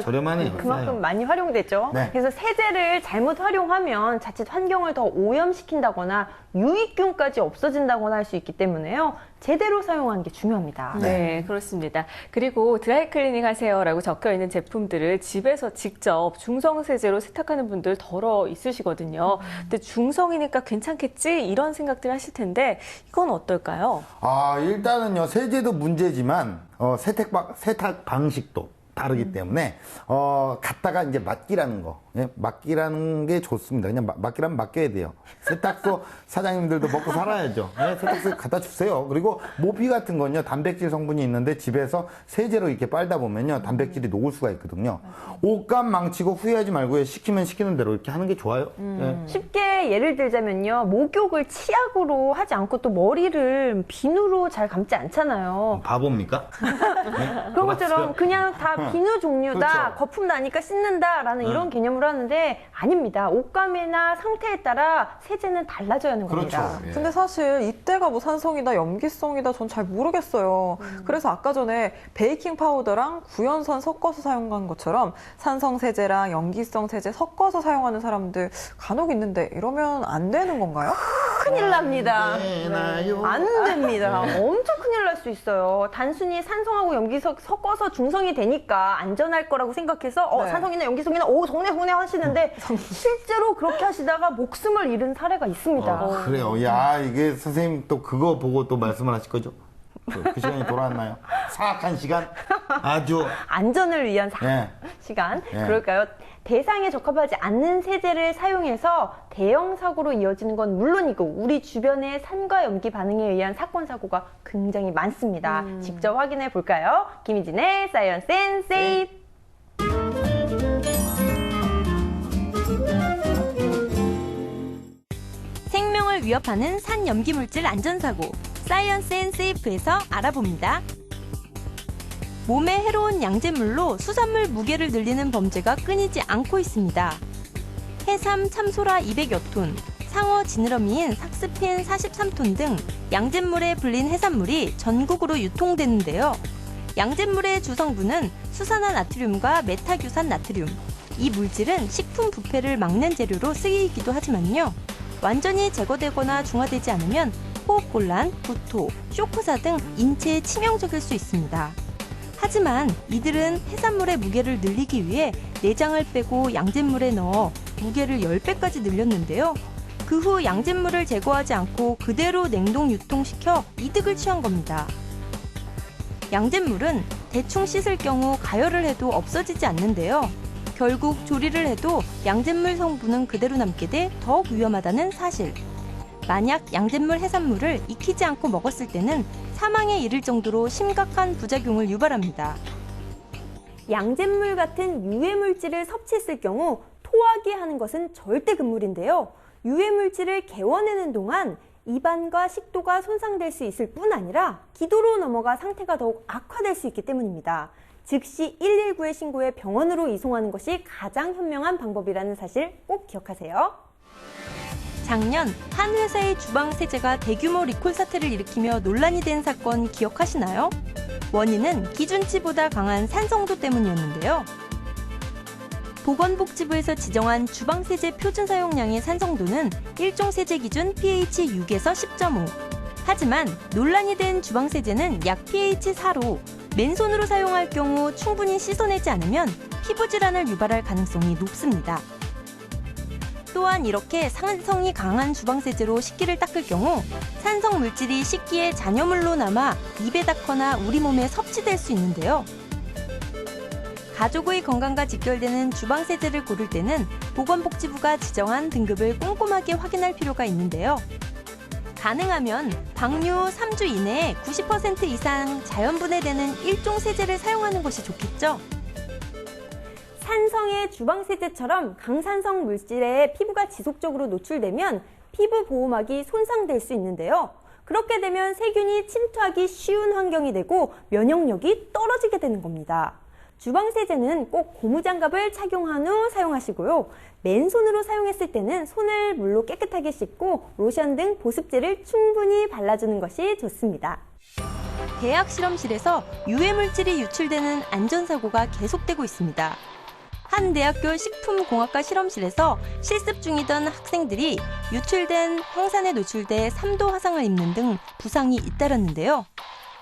저렴하네요. 그만큼 싸요. 많이 활용되죠. 네. 그래서 세제를 잘못 활용하면 자칫 환경을 더 오염시킨다거나 유익균까지 없어진다거나 할 수 있기 때문에요. 제대로 사용하는 게 중요합니다. 네, 그렇습니다. 그리고 드라이 클리닝 하세요라고 적혀 있는 제품들을 집에서 직접 중성세제로 세탁하는 분들 덜어 있으시거든요. 근데 중성이니까 괜찮겠지? 이런 생각들 하실 텐데 이건 어떨까요? 일단은요, 세제도 문제지만, 세탁 방식도 다르기 때문에, 갖다가 이제 맡기라는 거. 예, 맡기라는 게 좋습니다. 그냥 맡기라면 맡겨야 돼요. 세탁소 사장님들도 먹고 살아야죠. 예, 세탁소에 갖다 주세요. 그리고 모피 같은 건요, 단백질 성분이 있는데 집에서 세제로 이렇게 빨다 보면요, 단백질이 녹을 수가 있거든요. 옷감 망치고 후회하지 말고요, 시키면 시키는 대로 이렇게 하는 게 좋아요. 예. 쉽게 예를 들자면요, 목욕을 치약으로 하지 않고 또 머리를 비누로 잘 감지 않잖아요. 바보입니까? 그런 것처럼 그냥 다 비누 종류다, 그렇죠. 거품 나니까 씻는다라는 이런 개념으로 하는데 아닙니다. 옷감이나 상태에 따라 세제는 달라져야 하는 겁니다. 그렇죠. 예. 근데 사실 이때가 뭐 산성이다, 염기성이다 전 잘 모르겠어요. 그래서 아까 전에 베이킹 파우더랑 구연산 섞어서 사용한 것처럼 산성 세제랑 염기성 세제 섞어서 사용하는 사람들 간혹 있는데 이러면 안 되는 건가요? 큰일 납니다. 되나요? 안 됩니다. 엄청 큰일 날 수 있어요. 단순히 산성하고 염기성 섞어서 중성이 되니까 안전할 거라고 생각해서 네. 산성이나 염기성이나 정내 하시는데 실제로 그렇게 하시다가 목숨을 잃은 사례가 있습니다. 그래요. 야, 이게 선생님 또 그거 보고 또 말씀을 하실 거죠? 그 시간이 돌아왔나요? 사악한 시간? 아주. 안전을 위한 예. 시간. 예. 그럴까요? 대상에 적합하지 않는 세제를 사용해서 대형 사고로 이어지는 건 물론이고 우리 주변의 산과 염기 반응에 의한 사건 사고가 굉장히 많습니다. 직접 확인해 볼까요? 김희진의 사이언스 앤 세이프. 생명을 위협하는 산염기물질 안전사고 사이언스 앤 세이프에서 알아봅니다. 몸에 해로운 양잿물로 수산물 무게를 늘리는 범죄가 끊이지 않고 있습니다. 해삼 참소라 200여 톤, 상어 지느러미인 삭스펜 43톤 등 양잿물에 불린 해산물이 전국으로 유통되는데요. 양잿물의 주성분은 수산화 나트륨과 메타규산 나트륨. 이 물질은 식품 부패를 막는 재료로 쓰이기도 하지만요. 완전히 제거되거나 중화되지 않으면 호흡곤란, 구토, 쇼크사 등 인체에 치명적일 수 있습니다. 하지만 이들은 해산물의 무게를 늘리기 위해 내장을 빼고 양잿물에 넣어 무게를 10배까지 늘렸는데요. 그 후 양잿물을 제거하지 않고 그대로 냉동 유통시켜 이득을 취한 겁니다. 양잿물은 대충 씻을 경우 가열을 해도 없어지지 않는데요. 결국 조리를 해도 양잿물 성분은 그대로 남게 돼 더욱 위험하다는 사실. 만약 양잿물 해산물을 익히지 않고 먹었을 때는 사망에 이를 정도로 심각한 부작용을 유발합니다. 양잿물 같은 유해물질을 섭취했을 경우 토하게 하는 것은 절대 금물인데요. 유해물질을 개워내는 동안 입안과 식도가 손상될 수 있을 뿐 아니라 기도로 넘어가 상태가 더욱 악화될 수 있기 때문입니다. 즉시 119에 신고해 병원으로 이송하는 것이 가장 현명한 방법이라는 사실 꼭 기억하세요. 작년 한 회사의 주방 세제가 대규모 리콜 사태를 일으키며 논란이 된 사건 기억하시나요? 원인은 기준치보다 강한 산성도 때문이었는데요. 보건복지부에서 지정한 주방 세제 표준 사용량의 산성도는 일종 세제 기준 pH 6에서 10.5. 하지만 논란이 된 주방 세제는 약 pH 4로 맨손으로 사용할 경우 충분히 씻어내지 않으면 피부 질환을 유발할 가능성이 높습니다. 또한 이렇게 산성이 강한 주방세제로 식기를 닦을 경우 산성 물질이 식기에 잔여물로 남아 입에 닿거나 우리 몸에 섭취될 수 있는데요. 가족의 건강과 직결되는 주방세제를 고를 때는 보건복지부가 지정한 등급을 꼼꼼하게 확인할 필요가 있는데요. 가능하면 방류 3주 이내에 90% 이상 자연분해되는 일종 세제를 사용하는 것이 좋겠죠. 산성의 주방세제처럼 강산성 물질에 피부가 지속적으로 노출되면 피부 보호막이 손상될 수 있는데요. 그렇게 되면 세균이 침투하기 쉬운 환경이 되고 면역력이 떨어지게 되는 겁니다. 주방세제는 꼭 고무장갑을 착용한 후 사용하시고요. 맨손으로 사용했을 때는 손을 물로 깨끗하게 씻고 로션 등 보습제를 충분히 발라주는 것이 좋습니다. 대학 실험실에서 유해물질이 유출되는 안전사고가 계속되고 있습니다. 한 대학교 식품공학과 실험실에서 실습 중이던 학생들이 유출된 황산에 노출돼 3도 화상을 입는 등 부상이 잇따랐는데요.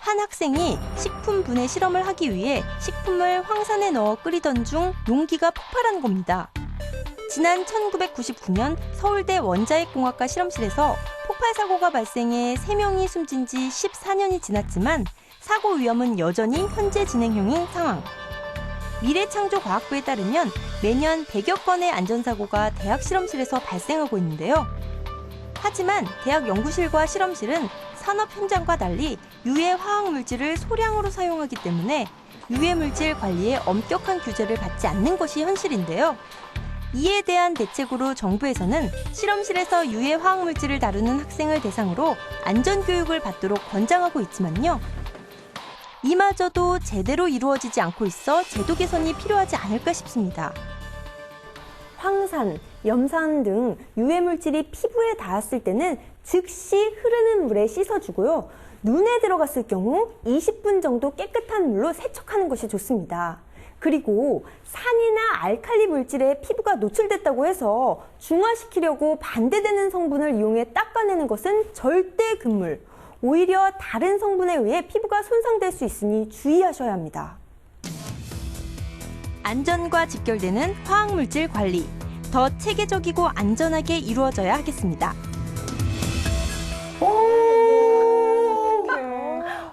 한 학생이 식품 분해 실험을 하기 위해 식품을 황산에 넣어 끓이던 중 용기가 폭발한 겁니다. 지난 1999년 서울대 원자핵공학과 실험실에서 폭발 사고가 발생해 3명이 숨진 지 14년이 지났지만 사고 위험은 여전히 현재 진행형인 상황. 미래창조과학부에 따르면 매년 100여 건의 안전사고가 대학 실험실에서 발생하고 있는데요. 하지만 대학 연구실과 실험실은 산업 현장과 달리 유해 화학물질을 소량으로 사용하기 때문에 유해물질 관리에 엄격한 규제를 받지 않는 것이 현실인데요. 이에 대한 대책으로 정부에서는 실험실에서 유해 화학물질을 다루는 학생을 대상으로 안전교육을 받도록 권장하고 있지만요. 이마저도 제대로 이루어지지 않고 있어 제도 개선이 필요하지 않을까 싶습니다. 황산, 염산 등 유해물질이 피부에 닿았을 때는 즉시 흐르는 물에 씻어주고요. 눈에 들어갔을 경우 20분 정도 깨끗한 물로 세척하는 것이 좋습니다. 그리고 산이나 알칼리 물질에 피부가 노출됐다고 해서 중화시키려고 반대되는 성분을 이용해 닦아내는 것은 절대 금물. 오히려 다른 성분에 의해 피부가 손상될 수 있으니 주의하셔야 합니다. 안전과 직결되는 화학물질 관리, 더 체계적이고 안전하게 이루어져야 하겠습니다.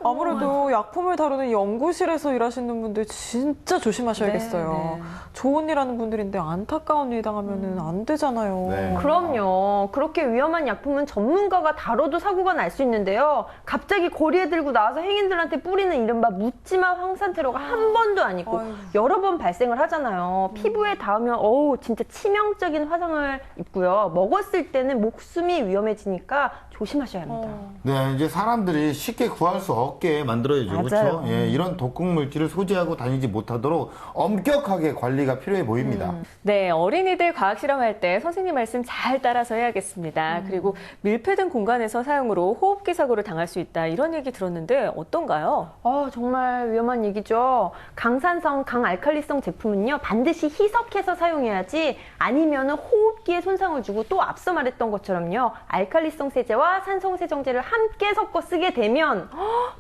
아무래도 약품을 다루는 연구실에서 일하시는 분들 진짜 조심하셔야겠어요. 네. 좋은 일 하는 분들인데 안타까운 일 당하면 안 되잖아요. 네. 그럼요. 그렇게 위험한 약품은 전문가가 다뤄도 사고가 날 수 있는데요. 갑자기 거리에 들고 나와서 행인들한테 뿌리는 이른바 묻지마 황산테러가 한 번도 아니고 아이고. 여러 번 발생을 하잖아요. 피부에 닿으면 진짜 치명적인 화상을 입고요. 먹었을 때는 목숨이 위험해지니까 조심하셔야 합니다. 네, 이제 사람들이 쉽게 구할 수 없게 만들어야죠. 맞아요. 그렇죠? 예, 이런 독극 물질을 소지하고 다니지 못하도록 엄격하게 관리가 필요해 보입니다. 네, 어린이들 과학 실험할 때 선생님 말씀 잘 따라서 해야겠습니다. 그리고 밀폐된 공간에서 사용으로 호흡기 사고를 당할 수 있다. 이런 얘기 들었는데 어떤가요? 정말 위험한 얘기죠. 강산성, 강알칼리성 제품은요, 반드시 희석해서 사용해야지 아니면 호흡기에 손상을 주고 또 앞서 말했던 것처럼요, 알칼리성 세제와 산성 세정제를 함께 섞어 쓰게 되면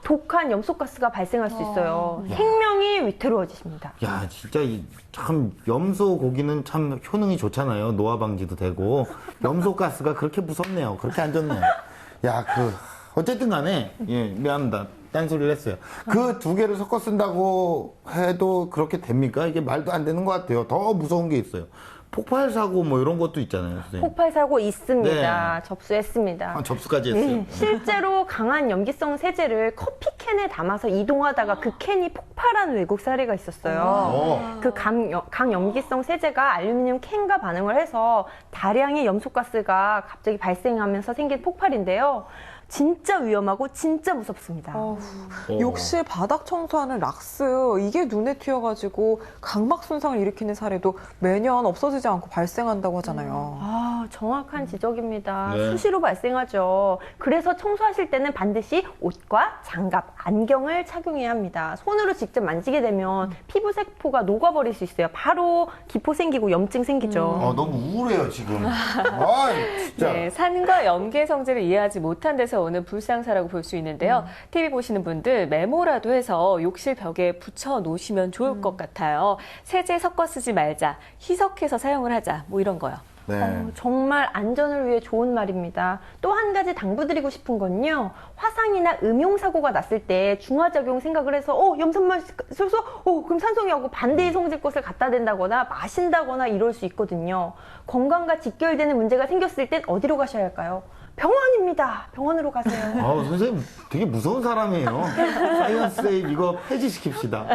독한 염소가스가 발생할 수 있어요. 생명이 위태로워지십니다. 야, 진짜 참 염소 고기는 참 효능이 좋잖아요. 노화 방지도 되고 염소 가스가 그렇게 무섭네요. 그렇게 안 좋네요. 야, 어쨌든 간에 미안합니다. 딴소리를 했어요. 그 두 개를 섞어 쓴다고 해도 그렇게 됩니까? 이게 말도 안 되는 것 같아요. 더 무서운 게 있어요. 폭발 사고 뭐 이런 것도 있잖아요, 선생님. 폭발 사고 있습니다. 네. 접수했습니다. 접수까지 했어요. 실제로 강한 염기성 세제를 커피캔에 담아서 이동하다가 그 캔이 폭발한 외국 사례가 있었어요. 그 강염기성 세제가 알루미늄 캔과 반응을 해서 다량의 염소가스가 갑자기 발생하면서 생긴 폭발인데요. 진짜 위험하고 진짜 무섭습니다. 욕실 바닥 청소하는 락스, 이게 눈에 튀어가지고 각막 손상을 일으키는 사례도 매년 없어지지 않고 발생한다고 하잖아요. 정확한 지적입니다. 네. 수시로 발생하죠. 그래서 청소하실 때는 반드시 옷과 장갑, 안경을 착용해야 합니다. 손으로 직접 만지게 되면 피부 세포가 녹아버릴 수 있어요. 바로 기포 생기고 염증 생기죠. 너무 우울해요, 지금. 진짜. 네, 산과 염계 성질을 이해하지 못한 데서 오는 불상사라고 볼 수 있는데요. TV 보시는 분들 메모라도 해서 욕실 벽에 붙여 놓으시면 좋을 것 같아요. 세제 섞어 쓰지 말자, 희석해서 사용을 하자, 뭐 이런 거요. 네. 정말 안전을 위해 좋은 말입니다. 또 한 가지 당부드리고 싶은 건요. 화상이나 음용사고가 났을 때 중화작용 생각을 해서 염산만 써서 그럼 산성이하고 반대의 성질 것을 갖다 댄다거나 마신다거나 이럴 수 있거든요. 건강과 직결되는 문제가 생겼을 땐 어디로 가셔야 할까요? 병원입니다. 병원으로 가세요. 선생님 되게 무서운 사람이에요. 사이언스 세이브 이거 폐지시킵시다.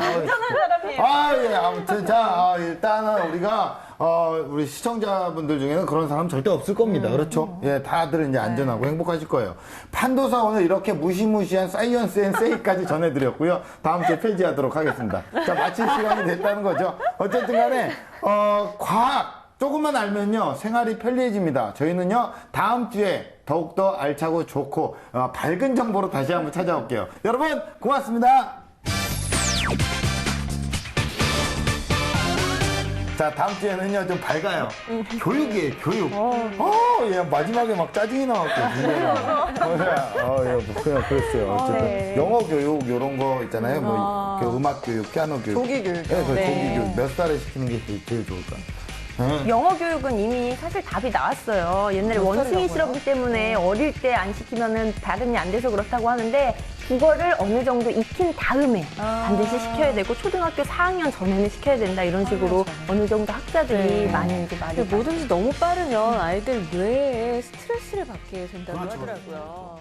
예, 아무튼 일단은 우리가 우리 시청자분들 중에는 그런 사람 절대 없을 겁니다. 그렇죠? 예, 다들 이제 안전하고 행복하실 거예요. 판도사 오늘 이렇게 무시무시한 사이언스 앤 세이까지 전해드렸고요. 다음 주에 폐지하도록 하겠습니다. 자, 마칠 시간이 됐다는 거죠. 어쨌든 간에 과학 조금만 알면요 생활이 편리해집니다. 저희는요 다음 주에 더욱더 알차고 좋고 밝은 정보로 다시 한번 찾아올게요. 여러분 고맙습니다. 자, 다음 주에는요 좀 밝아요. 교육이에요, 교육. 마지막에 막 짜증이 나왔고 그냥 그랬어요. 어쨌든 영어 교육 이런 거 있잖아요. 그 음악 교육, 피아노 교육, 조기 교육. 조기 교육 몇 살에 시키는 게 제일 좋을까? 영어 교육은 이미 사실 답이 나왔어요. 옛날에 원숭이 실험 때문에 어릴 때 안 시키면은 발음이 안 돼서 그렇다고 하는데 국어를 어느 정도 익힌 다음에 반드시 시켜야 되고 초등학교 4학년 전에는 시켜야 된다 이런 식으로 어느 정도 학자들이 많이 이제 말이 뭐든지 너무 빠르면 아이들 뇌에 스트레스를 받게 된다고 하더라고요.